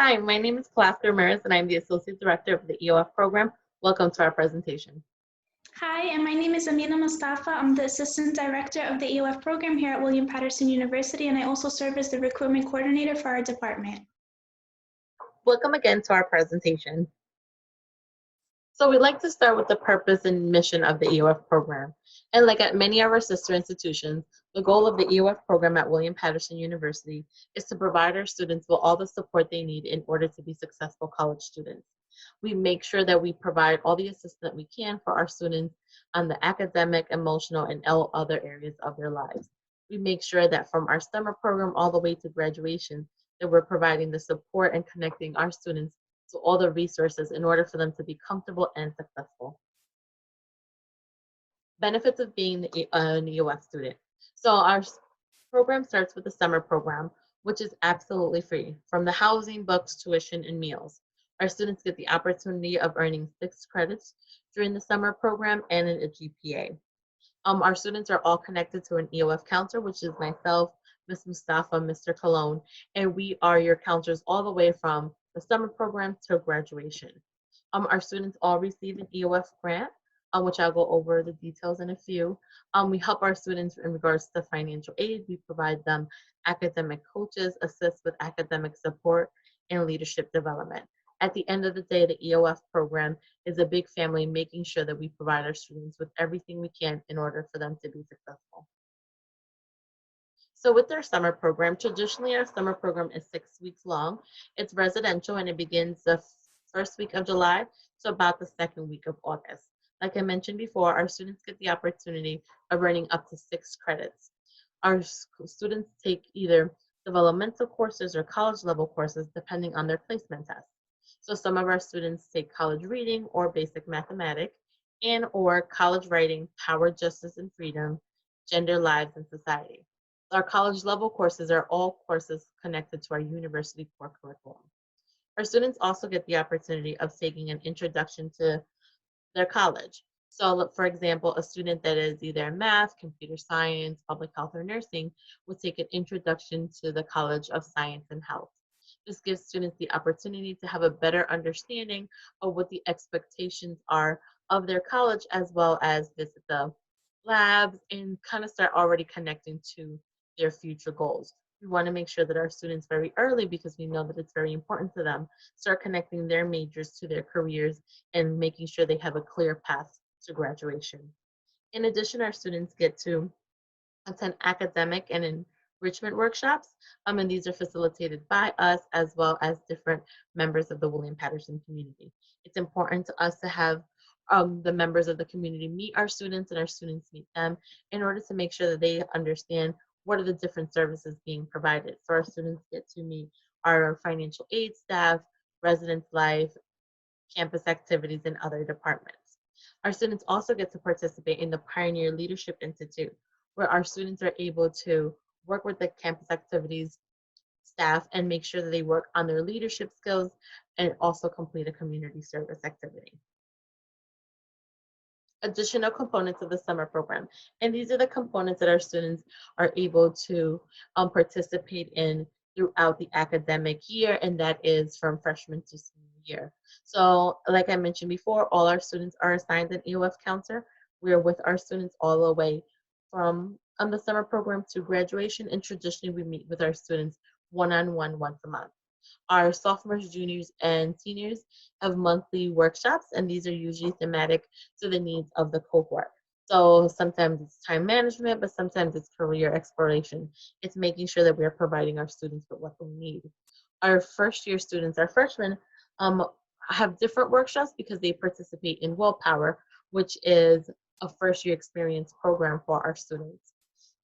Hi, my name is Claudia Ramirez, and I'm the Associate Director of the Eof Program. Welcome to our presentation. Hi, and my name is Amina Mustafa. I'm the Assistant Director of the Eof Program here at William Paterson University, and I also serve as the Recruitment Coordinator for our department. Welcome again to our presentation. So we'd like to start with the purpose and mission of the Eof Program. And like at many of our sister institutions, the goal of the Eof Program at William Paterson University is to provide our students with all the support they need in order to be successful college students. We make sure that we provide all the assistance that we can for our students on the academic, emotional, and all other areas of their lives. We make sure that from our summer program all the way to graduation, that we're providing the support and connecting our students to all the resources in order for them to be comfortable and successful. Benefits of being an EOF student. So our program starts with the summer program, which is absolutely free, from the housing, books, tuition, and meals. Our students get the opportunity of earning 6 credits during the summer program and a GPA. Our students are all connected to an EOF counselor, which is myself, Ms. Mustafa, Mr. Cologne, and we are your counselors all the way from the summer program to graduation. Our students all receive an EOF grant, which I'll go over the details in a few. We help our students in regards to financial aid. We provide them academic coaches, assist with academic support, and leadership development. At the end of the day, the EOF program is a big family, making sure that we provide our students with everything we can in order for them to be successful. So with our summer program, traditionally our summer program is 6 weeks long. It's residential and it begins the first week of July to about the second week of August. Like I mentioned before, our students get the opportunity of earning up to 6 credits. Our students take either developmental courses or college level courses depending on their placement test. So some of our students take college reading or basic mathematics and or college writing, power, justice, and freedom, gender, lives, and society. Our college level courses are all courses connected to our university core curriculum. Our students also get the opportunity of taking an introduction to their college. So for example, a student that is either in math, computer science, public health, or nursing will take an introduction to the College of Science and Health. This gives students the opportunity to have a better understanding of what the expectations are of their college, as well as visit the labs and kind of start already connecting to their future goals. We want to make sure that our students very early, because we know that it's very important to them, start connecting their majors to their careers and making sure they have a clear path to graduation. In addition, our students get to attend academic and enrichment workshops, and these are facilitated by us as well as different members of the William Paterson community. It's important to us to have the members of the community meet our students and our students meet them in order to make sure that they understand what are the different services being provided. So our students get to meet our financial aid staff, residence life, campus activities, and other departments. Our students also get to participate in the Pioneer Leadership Institute, where our students are able to work with the campus activities staff and make sure that they work on their leadership skills and also complete a community service activity. Additional components of the summer program. And these are the components that our students are able to participate in throughout the academic year, and that is from freshman to senior year. So like I mentioned before, all our students are assigned an EOF counselor. We're with our students all the way from the summer program to graduation, and traditionally we meet with our students one-on-one once a month. Our sophomores, juniors, and seniors have monthly workshops, and these are usually thematic to the needs of the cohort. So sometimes it's time management, but sometimes it's career exploration. It's making sure that we're providing our students with what they need. Our first year students, our freshmen, have different workshops because they participate in Willpower, which is a first year experience program for our students.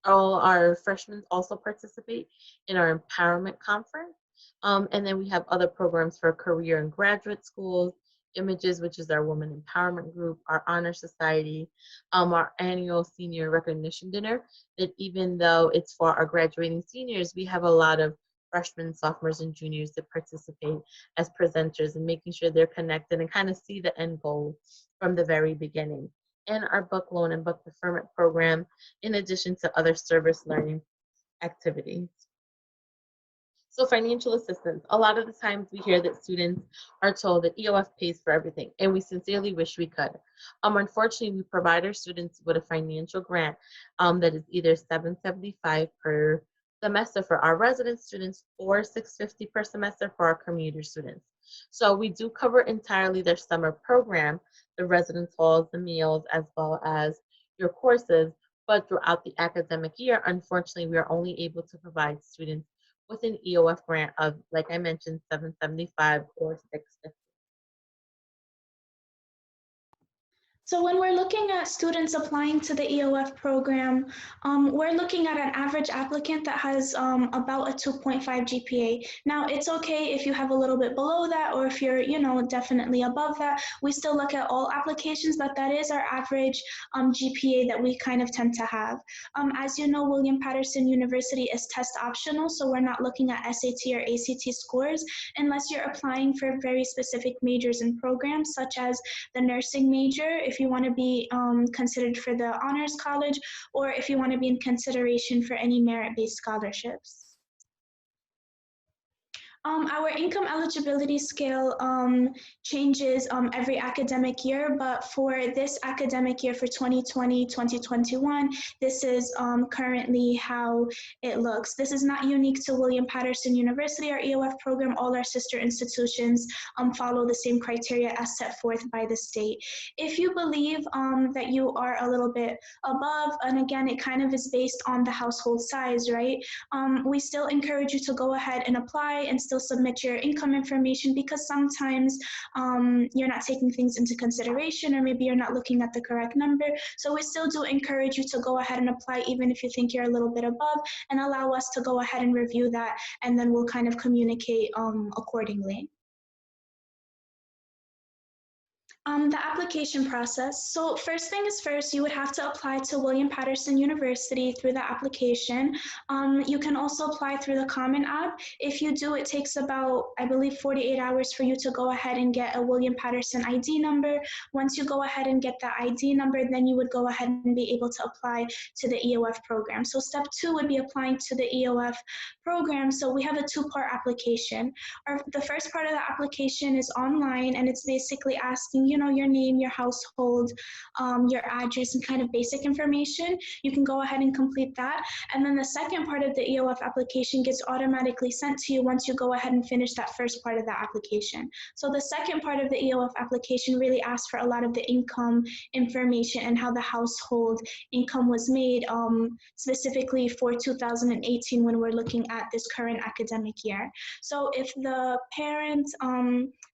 All our freshmen also participate in our empowerment conference. And then we have other programs for career and graduate schools, Images, which is our women empowerment group, our honor society, our annual senior recognition dinner, that even though it's for our graduating seniors, we have a lot of freshmen, sophomores, and juniors that participate as presenters and making sure they're connected and kind of see the end goal from the very beginning. And our book loan and book deferment program, in addition to other service learning activities. So financial assistance. A lot of the times we hear that students are told that EOF pays for everything, and we sincerely wish we could. Unfortunately, we provide our students with a financial grant that is either $775 per semester for our resident students or $650 per semester for our commuter students. So we do cover entirely their summer program, the residence halls, the meals, as well as your courses. But throughout the academic year, unfortunately, we are only able to provide students with an EOF grant of, like I mentioned, 775 or 650. So when we're looking at students applying to the EOF program, we're looking at an average applicant that has about a 2.5 GPA. Now, it's okay if you have a little bit below that or if you're, definitely above that. We still look at all applications, but that is our average GPA that we kind of tend to have. As you know, William Paterson University is test optional, so we're not looking at SAT or ACT scores unless you're applying for very specific majors and programs, such as the nursing major, if you want to be considered for the honors college, or if you want to be in consideration for any merit-based scholarships. Our income eligibility scale changes every academic year, but for this academic year for 2020-2021, this is currently how it looks. This is not unique to William Paterson University, our EOF program. All our sister institutions follow the same criteria as set forth by the state. If you believe that you are a little bit above, and again, it kind of is based on the household size, right? We still encourage you to go ahead and apply and still submit your income information, because sometimes you're not taking things into consideration, or maybe you're not looking at the correct number. So we still do encourage you to go ahead and apply, even if you think you're a little bit above, and allow us to go ahead and review that, and then we'll kind of communicate accordingly. The application process. So first thing is first, you would have to apply to William Paterson University through the application. You can also apply through the Common App. If you do, it takes about, I believe, 48 hours for you to go ahead and get a William Paterson ID number. Once you go ahead and get that ID number, then you would go ahead and be able to apply to the EOF program. So step 2 would be applying to the EOF program. So we have a 2-part application. The first part of the application is online, and it's basically asking, your name, your household, your address, and kind of basic information. You can go ahead and complete that. And then the second part of the EOF application gets automatically sent to you once you go ahead and finish that first part of the application. So the second part of the EOF application really asks for a lot of the income information and how the household income was made, specifically for 2018 when we're looking at this current academic year. So if the parent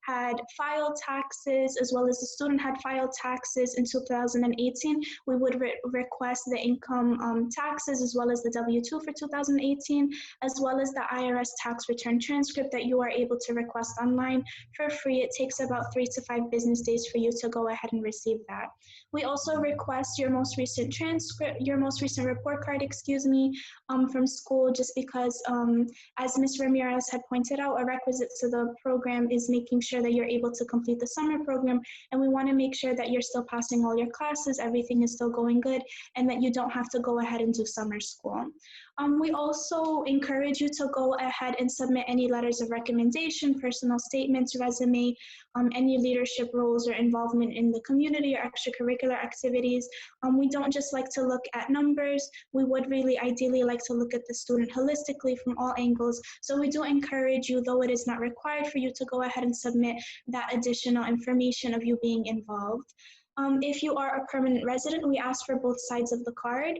had filed taxes, as well as the student had filed taxes in 2018, we would request the income taxes, as well as the W-2 for 2018, as well as the IRS tax return transcript that you are able to request online for free. It takes about 3 to 5 business days for you to go ahead and receive that. We also request your most recent transcript, your most recent report card, from school, just because, as Ms. Ramirez had pointed out, a requisite to the program is making sure that you're able to complete the summer program, and we want to make sure that you're still passing all your classes, everything is still going good, and that you don't have to go ahead and do summer school. We also encourage you to go ahead and submit any letters of recommendation, personal statements, resume, any leadership roles or involvement in the community or extracurricular activities. We don't just like to look at numbers. We would really ideally like to look at the student holistically from all angles. So we do encourage you, though it is not required for you to go ahead and submit that additional information of you being involved. If you are a permanent resident, we ask for both sides of the card,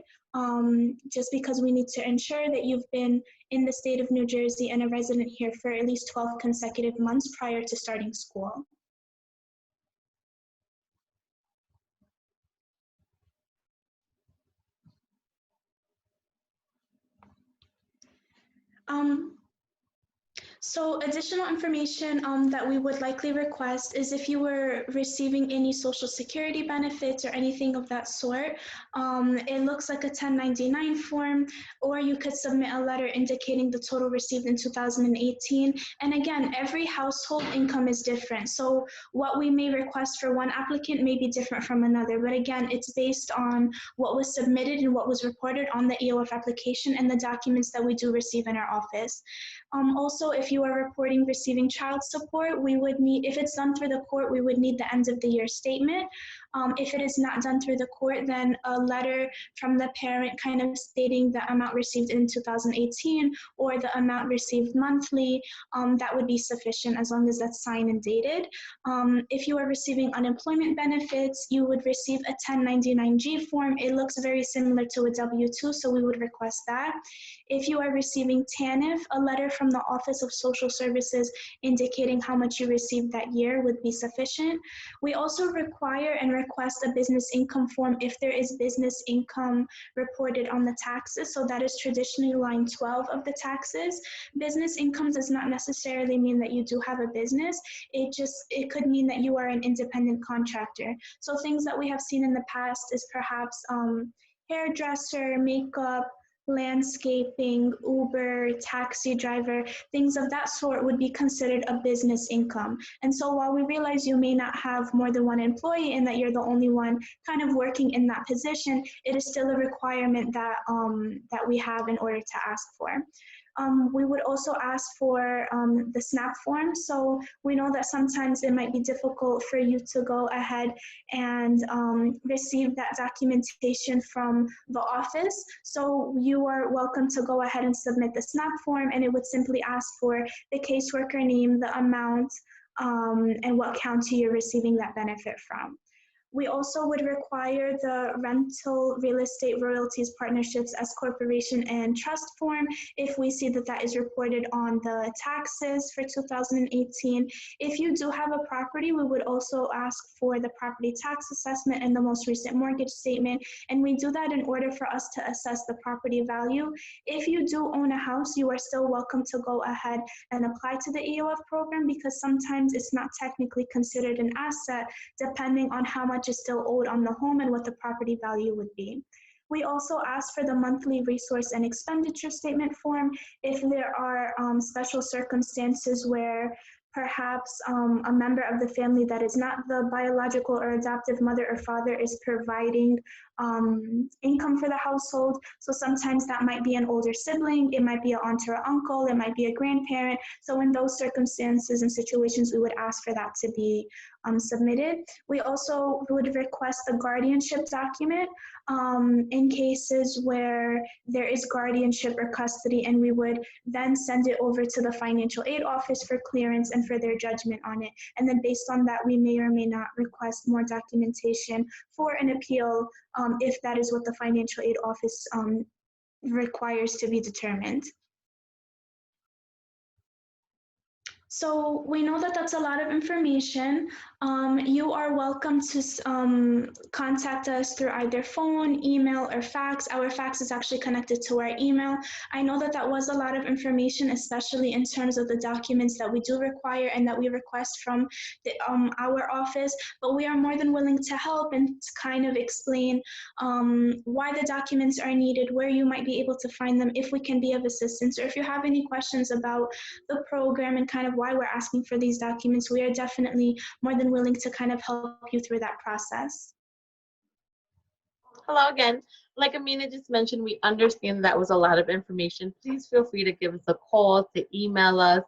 just because we need to ensure that you've been in the state of New Jersey and a resident here for at least 12 consecutive months prior to starting school. So additional information that we would likely request is if you were receiving any Social Security benefits or anything of that sort. It looks like a 1099 form, or you could submit a letter indicating the total received in 2018. And again, every household income is different. So what we may request for one applicant may be different from another. But again, it's based on what was submitted and what was reported on the EOF application and the documents that we do receive in our office. Also, if you are reporting receiving child support, we would need, if it's done through the court, we would need the end of the year statement. If it is not done through the court, then a letter from the parent kind of stating the amount received in 2018 or the amount received monthly, that would be sufficient as long as that's signed and dated. If you are receiving unemployment benefits, you would receive a 1099-G form. It looks very similar to a W-2, so we would request that. If you are receiving TANF, a letter from the Office of Social Services indicating how much you received that year would be sufficient. We also require and request a business income form if there is business income reported on the taxes. So that is traditionally line 12 of the taxes. Business income does not necessarily mean that you do have a business. It could mean that you are an independent contractor. So things that we have seen in the past is perhaps hairdresser, makeup, landscaping, Uber, taxi driver, things of that sort would be considered a business income. And so while we realize you may not have more than one employee and that you're the only one kind of working in that position, it is still a requirement that, that we have in order to ask for. We would also ask for the SNAP form. So we know that sometimes it might be difficult for you to go ahead and receive that documentation from the office. So you are welcome to go ahead and submit the SNAP form, and it would simply ask for the caseworker name, the amount, and what county you're receiving that benefit from. We also would require the rental real estate royalties partnerships as corporation and trust form if we see that that is reported on the taxes for 2018. If you do have a property, we would also ask for the property tax assessment and the most recent mortgage statement, and we do that in order for us to assess the property value. If you do own a house, you are still welcome to go ahead and apply to the Eof program because sometimes it's not technically considered an asset depending on how much is still owed on the home and what the property value would be. We also ask for the monthly resource and expenditure statement form if there are special circumstances where perhaps a member of the family that is not the biological or adoptive mother or father is providing income for the household. So sometimes that might be an older sibling, it might be an aunt or uncle, it might be a grandparent. So in those circumstances and situations, we would ask for that to be submitted. We also would request a guardianship document in cases where there is guardianship or custody, and we would then send it over to the financial aid office for clearance and for their judgment on it. And then based on that, we may or may not request more documentation for an appeal if that is what the financial aid office requires to be determined. So we know that that's a lot of information. You are welcome to contact us through either phone, email, or fax. Our fax is actually connected to our email. I know that that was a lot of information, especially in terms of the documents that we do require and that we request from our office, but we are more than willing to help and to kind of explain why the documents are needed, where you might be able to find them, if we can be of assistance, or if you have any questions about the program and kind of why we're asking for these documents, we are definitely more than willing to kind of help you through that process. Hello again. Like Amina just mentioned, we understand that was a lot of information. Please feel free to give us a call, to email us,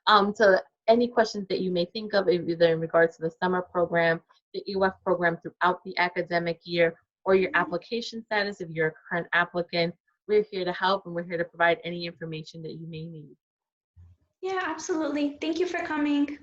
to any questions that you may think of, either in regards to the summer program, the Eof program throughout the academic year, or your application status if you're a current applicant. We're here to help, and we're here to provide any information that you may need. Yeah, absolutely. Thank you for coming.